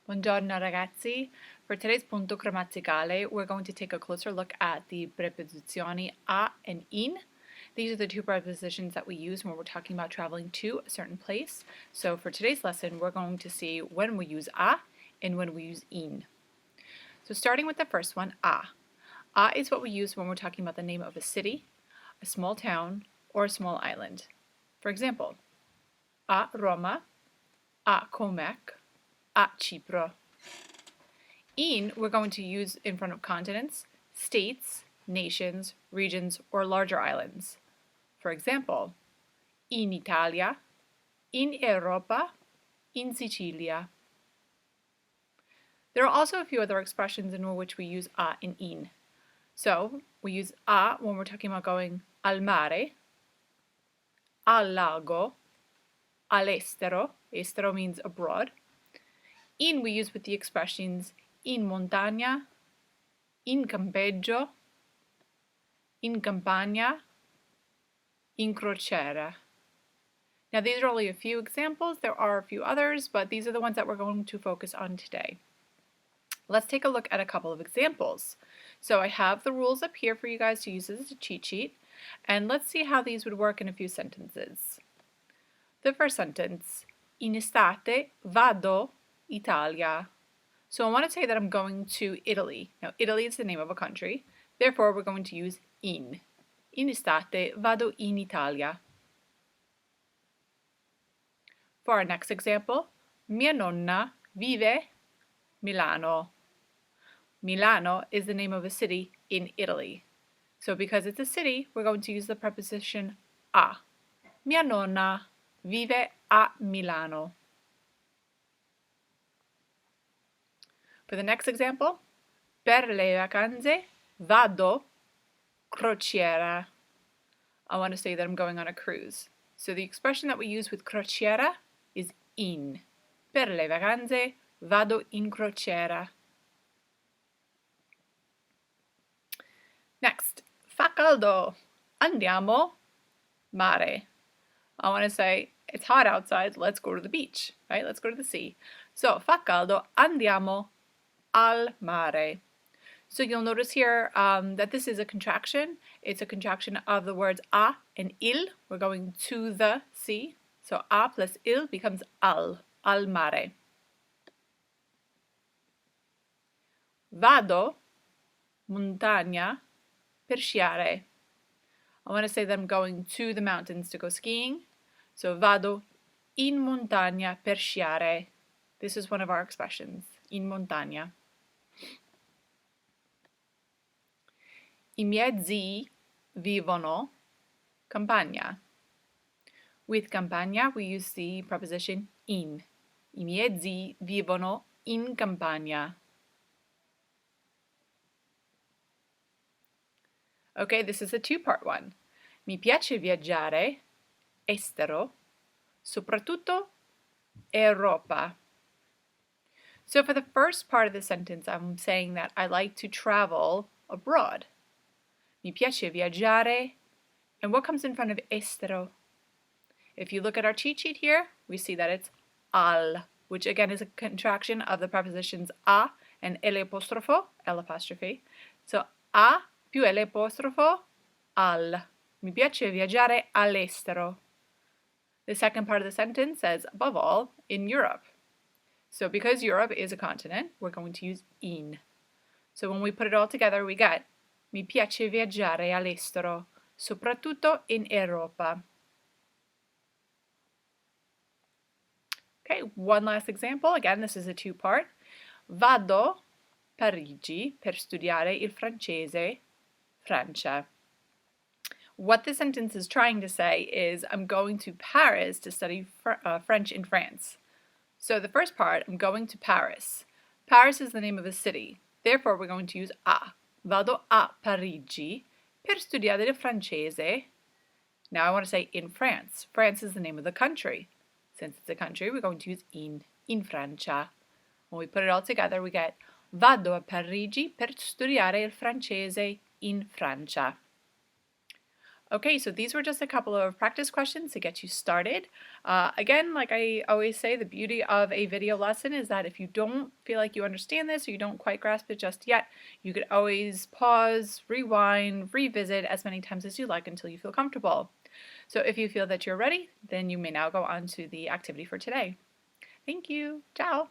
Buongiorno ragazzi. For today's punto grammaticale, we're going to take a closer look at the preposizioni a and in. These are the two prepositions that we use when we're talking about traveling to a certain place. So for today's lesson, we're going to see when we use a and when we use in. So starting with the first one, a. A is what we use when we're talking about the name of a city, a small town, or a small island. For example, a Roma, a Comac, a Cipro. In we're going to use in front of continents, states, nations, regions, or larger islands. For example, in Italia, in Europa, in Sicilia. There are also a few other expressions in which we use a and in. So we use a when we're talking about going al mare, al lago, all'estero. Estero means abroad. In we use with the expressions in montagna, in campeggio, in campagna, in crociera. Now these are only a few examples. There are a few others, but these are the ones that we're going to focus on today. Let's take a look at a couple of examples. So I have the rules up here for you guys to use as a cheat sheet, and let's see how these would work in a few sentences. The first sentence, in estate vado Italia. So I want to say that I'm going to Italy. Now Italy is the name of a country, therefore we're going to use in. In estate vado in Italia. For our next example, mia nonna vive Milano. Milano is the name of a city in Italy. So because it's a city, we're going to use the preposition a. Mia nonna vive a Milano. For the next example, per le vacanze vado crociera. I want to say that I'm going on a cruise. So the expression that we use with crociera is in. Per le vacanze vado in crociera. Next, fa caldo, andiamo mare. I want to say it's hot outside, let's go to the beach, right? Let's go to the sea. So fa caldo, andiamo al mare. So you'll notice here that this is a contraction. It's a contraction of the words a and il. We're going to the sea. So a plus il becomes al mare. Vado, montagna, per sciare. I want to say that I'm going to the mountains to go skiing. So vado in montagna per sciare. This is one of our expressions, in montagna. I miei zii vivono campagna. With campagna, we use the preposition in. I miei zii vivono in campagna. Okay, this is a two-part one. Mi piace viaggiare estero, soprattutto Europa. So for the first part of the sentence, I'm saying that I like to travel abroad. Mi piace viaggiare. And what comes in front of estero? If you look at our cheat sheet here, we see that it's al, which again is a contraction of the prepositions a and L apostrophe. So a più L', al. Mi piace viaggiare all'estero. The second part of the sentence says, above all, in Europe. So because Europe is a continent, we're going to use in. So when we put it all together, we get mi piace viaggiare all'estero, soprattutto in Europa. Okay, one last example. Again, this is a two-part. Vado Parigi per studiare il francese, Francia. What this sentence is trying to say is I'm going to Paris to study French in France. So the first part, I'm going to Paris. Paris is the name of a city. Therefore, we're going to use a. Vado a Parigi per studiare il francese. Now I want to say in France. France is the name of the country. Since it's a country, we're going to use in Francia. When we put it all together, we get Vado a Parigi per studiare il francese in Francia. Okay, so these were just a couple of practice questions to get you started. Again, like I always say, the beauty of a video lesson is that if you don't feel like you understand this or you don't quite grasp it just yet, you could always pause, rewind, revisit as many times as you like until you feel comfortable. So if you feel that you're ready, then you may now go on to the activity for today. Thank you. Ciao.